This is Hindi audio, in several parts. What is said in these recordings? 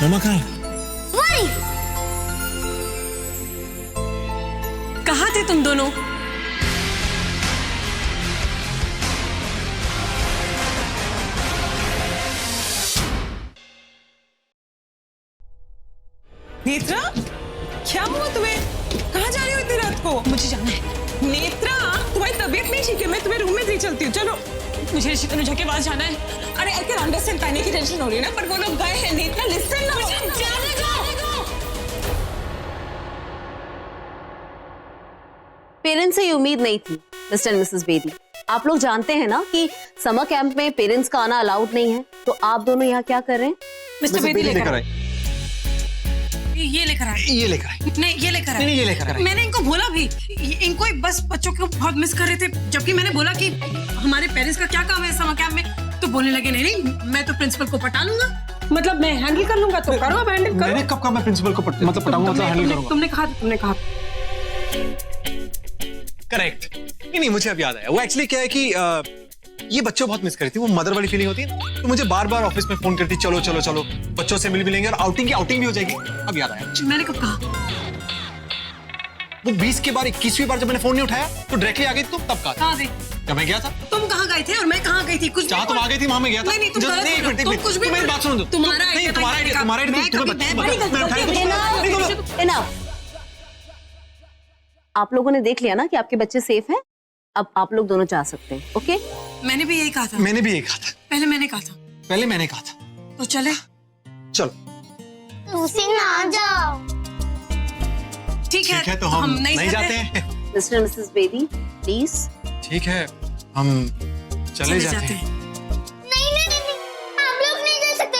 मम्मा कहाँ है? वही। कहाँ थे तुम दोनों? नेत्रा, क्या हुआ तुम्हें? कहाँ जा रही हो इतनी रात को? मुझे जाना है। नेत्रा, तुम्हारी तबीयत नहीं ठीक है, मैं तुम्हें रूम में ले चलती हूँ। चलो। मुझे ऋषि तनुजा के पास जाना है। अरे आई कैन अंडरस्टैंड, पानी की टेंशन हो रही है ना, पर वो लोग गए हैं। नेत्रा लिसन ना। जाने दो। पेरेंट्स से ये उम्मीद नहीं थी मिस्टर एंड मिसेस बेदी। आप लोग जानते हैं ना कि समर कैंप में पेरेंट्स का आना अलाउड नहीं है, तो आप दोनों यहाँ क्या कर रहे हैं? मिस्टर बेदी लेकर आए। ये लेकर आए। ये लेकर आए। नहीं, ये लेकर आए। नहीं, ये लेकर आए। मैंने इनको बोला भी, इनको बस बच्चों को बहुत मिस कर रहे थे, जबकि मैंने बोला कि हमारे पेरेंट्स का क्या काम है समर कैंप में, तो बोलने लगे नहीं, मैं तो प्रिंसिपल को पटा लूंगा। मतलब मैं हैंडल कर लूंगा, तो करो, अब हैंडल करो। मैंने कब कहा मैं प्रिंसिपल को मतलब पटाऊंगा, मतलब हैंडल करूंगा? तुमने कहा। करेक्ट। नहीं, मुझे अब याद आया। वो एक्चुअली क्या है कि ये बच्चों बहुत मिस करी थी। वो मदर वाली फीलिंग होती है ना, तो मुझे बार बार ऑफिस में फोन करती, चलो चलो चलो बच्चों से मिल भी लेंगे और आउटिंग भी हो जाएगी। अब याद आया। मैंने कब कहा? वो 20 के बार 21वीं बार जब मैंने फोन नहीं उठाया तो डायरेक्टली आ गई तुम, तब कहा कहाँ थे? जब मैं गया था। तुम कहाँ गए थे और मैं कहाँ गई थी? कुछ जहाँ तुम आ गई थी वहां मैं गया था। नहीं, तुम गलत नहीं, बोल रहे हो। तुम कुछ भी मेरी बात सुनो। तुम्हारा नहीं, आइडिया था, तुम्हारा आइडिया आप लोगों ने देख लिया ना कि आपके बच्चे सेफ हैं। अब आप लोग दोनों जा सकते हैं। ओके? मैंने भी यही कहा था। मैंने भी यही कहा था। पहले मैंने कहा था। तो चले। चलो। लूसी ना जाओ। ठीक है, तो हम नहीं जाते हैं। Mister Mrs Bedi please. ठीक है, हम चले जाते हैं। नहीं, आप लोग नहीं जा सकते।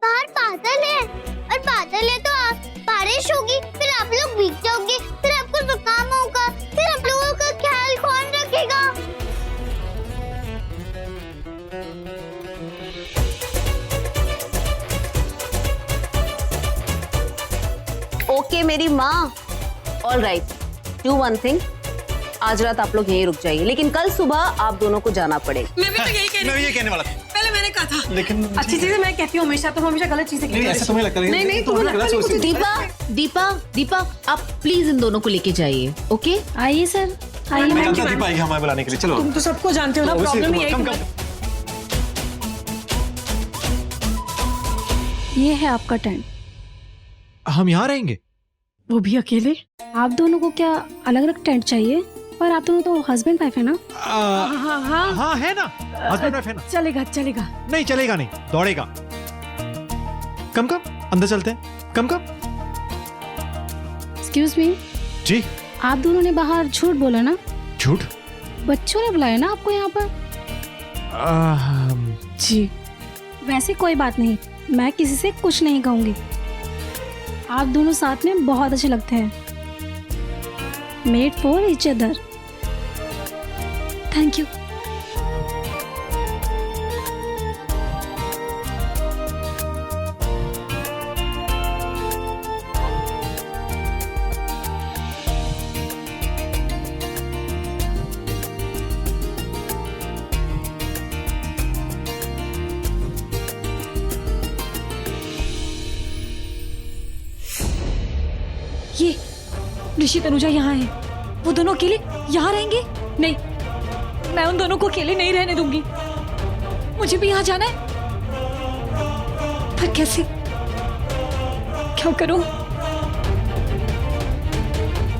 बाहर बादल है, और बादल है तो बारिश होगी, फिर आप लोग भीग जाओगे, फिर आपको जुकाम होगा, फिर आप लोगों का ख्याल कौन रखेगा? ओके मेरी माँ। All right, do one thing. आज रात आप लोग यहीं रुक जाइए, लेकिन कल सुबह आप दोनों को जाना पड़ेगा। मैं भी तो यही कह रही मैं ये कहने वाला था। पहले मैंने कहा था। लेकिन अच्छी चीजें मैं कहती हूँ हमेशा, तुम हमेशा गलत चीजें कहती नहीं, हो। ऐसा तुम्हें लगता है? नहीं, तुम्हें लगता नहीं कुछ। दीपा आप प्लीज इन दोनों को लेके जाइए। ओके? आइए सर, आइए। मैं जानता दीपा आएगी हमारे बुलाने के लिए। चलो। तुम तो सबको जानते हो ना, प्रॉब्लम यही कम है। ये है आपका टेंट। हम यहाँ रहेंगे? वो भी अकेले? आप दोनों को क्या अलग अलग टेंट चाहिए? पर आप दोनों तो हस्बैंड वाइफ है ना? हाँ है ना, हस्बैंड वाइफ है ना। चलेगा। नहीं चलेगा, नहीं दौड़ेगा। कम अंदर चलते हैं। कम एक्सक्यूज मी जी। आप दोनों ने बाहर झूठ बोला ना? झूठ? बच्चों ने बुलाया ना आपको यहाँ पर? जी। वैसे कोई बात नहीं, मैं किसी से कुछ नहीं कहूँगी। आप दोनों साथ में बहुत अच्छे लगते हैं। Made for each other. Thank you. ये ऋषि तनुजा यहाँ है, वो दोनों अकेले यहाँ रहेंगे? नहीं, मैं उन दोनों को अकेले नहीं रहने दूंगी। मुझे भी यहाँ जाना है। पर कैसे, क्या करूं,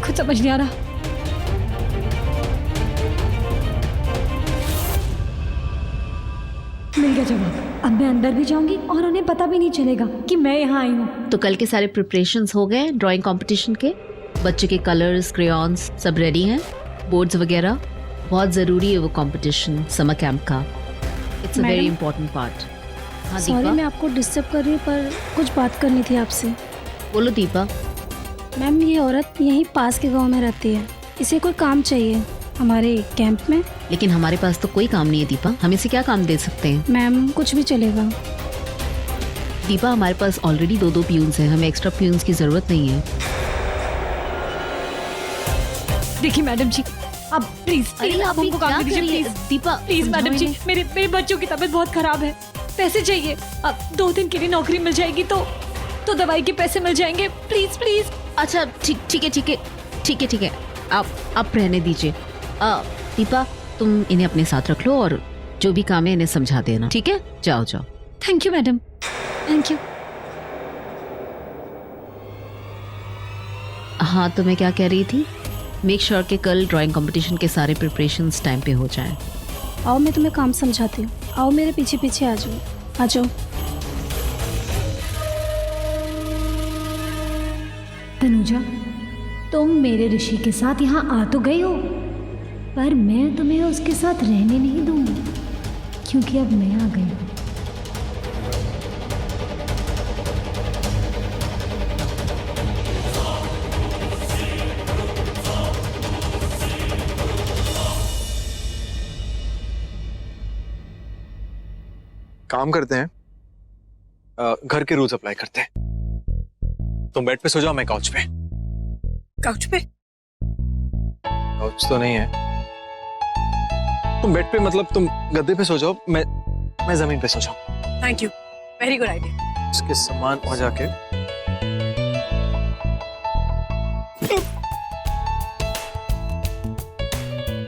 कुछ समझ नहीं आ रहा। मिल गया जवाब। अब मैं अंदर भी जाऊंगी और उन्हें पता भी नहीं चलेगा कि मैं यहाँ आई हूँ। तो कल के सारे प्रिपरेशंस हो गए ड्राइंग कंपटीशन के? बच्चे के कलर्स, क्रेयॉन्स सब रेडी हैं? बोर्ड्स वगैरह? बहुत ज़रूरी है वो कंपटीशन समर कैंप का। It's a very important part. हाँ सॉरी दीपा, मैं आपको डिस्टर्ब कर रही हूँ, पर कुछ बात करनी थी आपसे। बोलो दीपा। मैम, ये औरत यहीं पास के गांव में रहती है, इसे कोई काम चाहिए हमारे कैंप में। लेकिन हमारे पास तो कोई काम नहीं है दीपा, हम इसे क्या काम दे सकते हैं? मैम, कुछ भी चलेगा। दीपा, हमारे पास ऑलरेडी 2 प्यून्स हैं, हमें एक्स्ट्रा प्यून्स की जरूरत नहीं है। देखिए मैडम जी, अब प्लीज अरे आप हमको काम दीजिए प्लीज। दीपा प्लीज मैडम समझाओ जी, इन्हें। मेरे बच्चों की तबीयत बहुत खराब है, पैसे चाहिए। अब 2 दिन के लिए नौकरी मिल जाएगी तो दवाई के पैसे मिल जाएंगे। Please please. अच्छा ठीक है, आप रहने दीजिए। दीपा तुम इन्हें अपने साथ रख लो और जो भी काम है इन्हें समझा देना, ठीक है? जाओ। Thank you madam, thank you. हाँ, तो मैं क्या कह रही थी, मेक श्योर कि कल ड्राइंग कंपटीशन के सारे प्रिपरेशंस टाइम पे हो जाएं। आओ मैं तुम्हें काम समझाती हूँ, आओ मेरे पीछे पीछे आ जाओ। तनुजा, तुम मेरे ऋषि के साथ यहाँ आ तो गई हो, पर मैं तुम्हें उसके साथ रहने नहीं दूंगी, क्योंकि अब मैं आ गई हूँ। काम करते हैं, घर के रूल्स अप्लाई करते हैं। तुम बेड पे सो जाओ, मैं काउच पे। काउच पे? काउच तो नहीं है। तुम बेड पे मतलब तुम गद्दे पे सो जाओ, मैं जमीन पे सो जाऊं। Thank you, very good idea. उसके सामान वहां जाके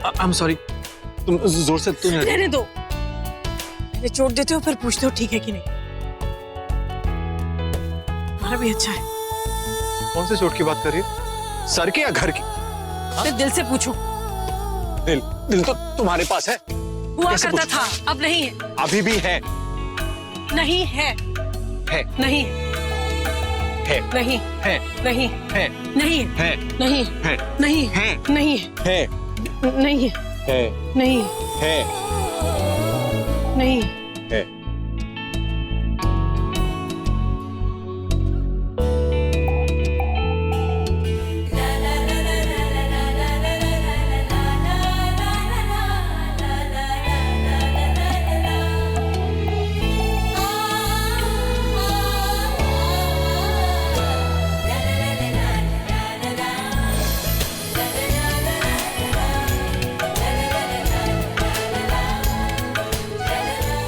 आई एम सॉरी, तुम जोर से तो नहीं लगी। रहने दो, पहले चोट देते हो फिर पूछते हो ठीक है कि नहीं। तुम्हारा भी अच्छा है। कौन से चोट की बात कर रही है? सर की या घर की? तो दिल से पूछो। दिल तो तुम्हारे पास है। हुआ कैसे करता पूछूं? था, अब नहीं है। अभी भी है। नहीं है। है। नहीं है। नहीं है। नहीं है। नहीं है। नहीं है। नहीं है। नहीं है। नहीं है। नहीं है। नहीं है।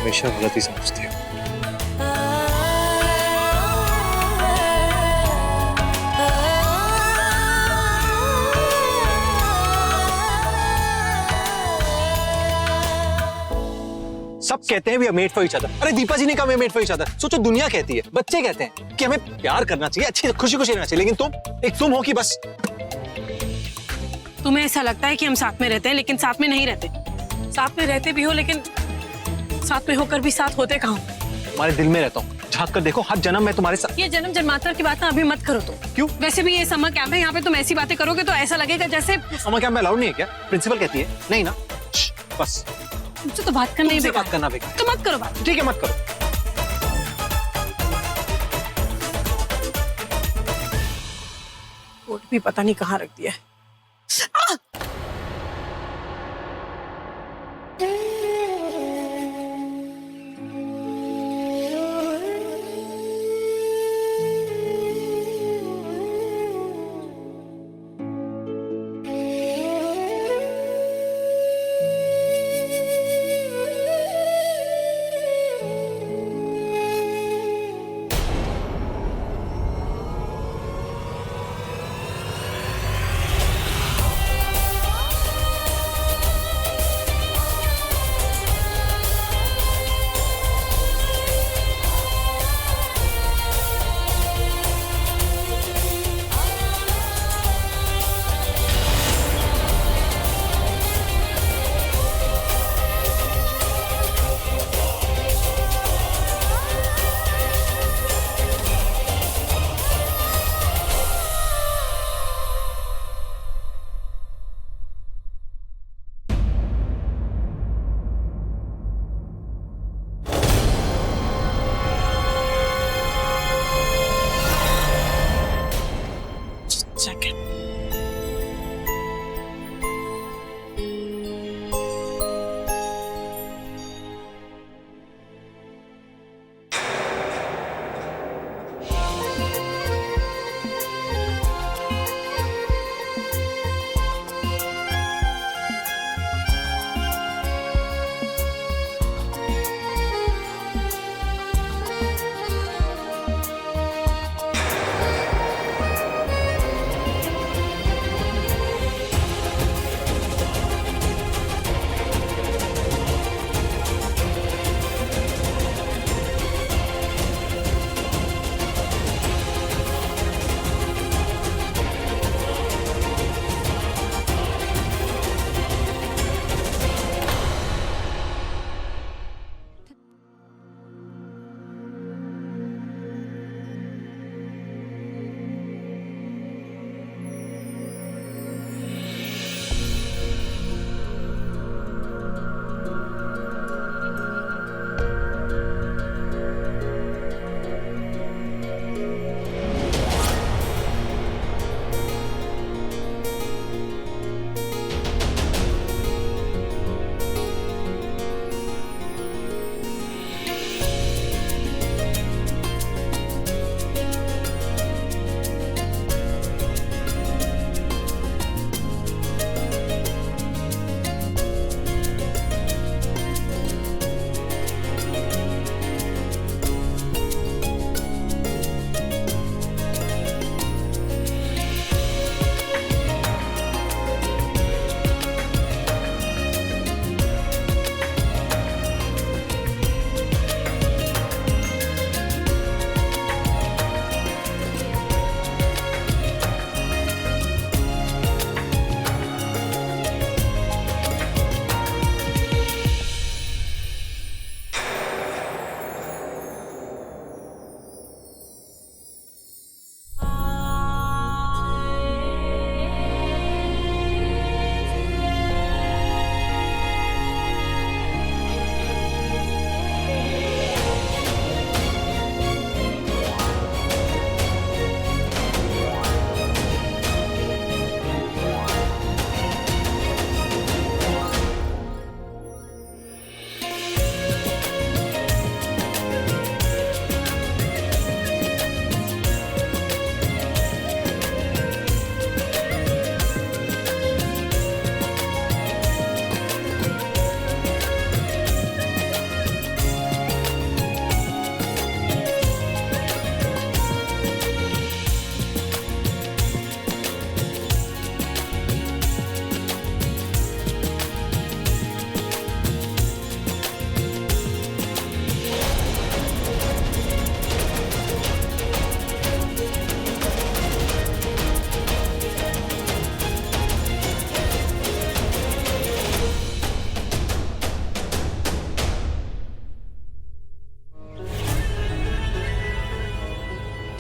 हमेशा गलत ही समझती हो। सब कहते हैं we are made for each other. अरे दीपा जी ने कहा मेड फॉर ईच अदर। सोचो दुनिया कहती है, बच्चे कहते हैं कि हमें प्यार करना चाहिए, अच्छी खुशी खुशी रहना चाहिए, लेकिन तुम हो कि बस। तुम्हें ऐसा लगता है कि हम साथ में रहते हैं लेकिन साथ में नहीं रहते। साथ में रहते भी हो लेकिन साथ में होकर भी साथ होते कहाँ हो? तुम्हारे दिल में रहता हूँ, झांक कर देखो, हर जन्म मैं तुम्हारे साथ। ये जन्म जन्मांतर की बात ना अभी मत करो। तो क्यों? वैसे भी ये समर कैंप है, यहाँ पे तुम ऐसी बातें करोगे तो ऐसा लगेगा जैसे समर कैंप में अलाउड नहीं है क्या? प्रिंसिपल कहती है नहीं ना। बस तुमसे तो बात करना ही तुमसे बेकार बात करना बेकार है। तो मत करो बात। ठीक है, मत करो। कोट भी पता नहीं कहाँ रख दिया है।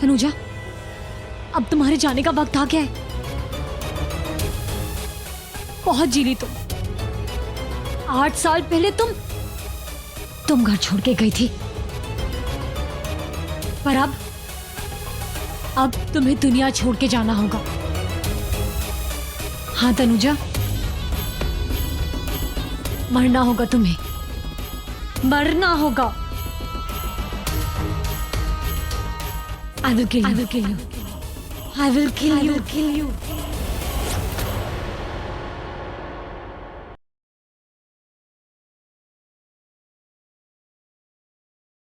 तनुजा, अब तुम्हारे जाने का वक्त आ गया है। बहुत जी ली तुम। 8 साल पहले तुम घर छोड़ के गई थी, पर अब तुम्हें दुनिया छोड़ के जाना होगा। हाँ तनुजा, मरना होगा तुम्हें, मरना होगा। I will kill you. I will kill you.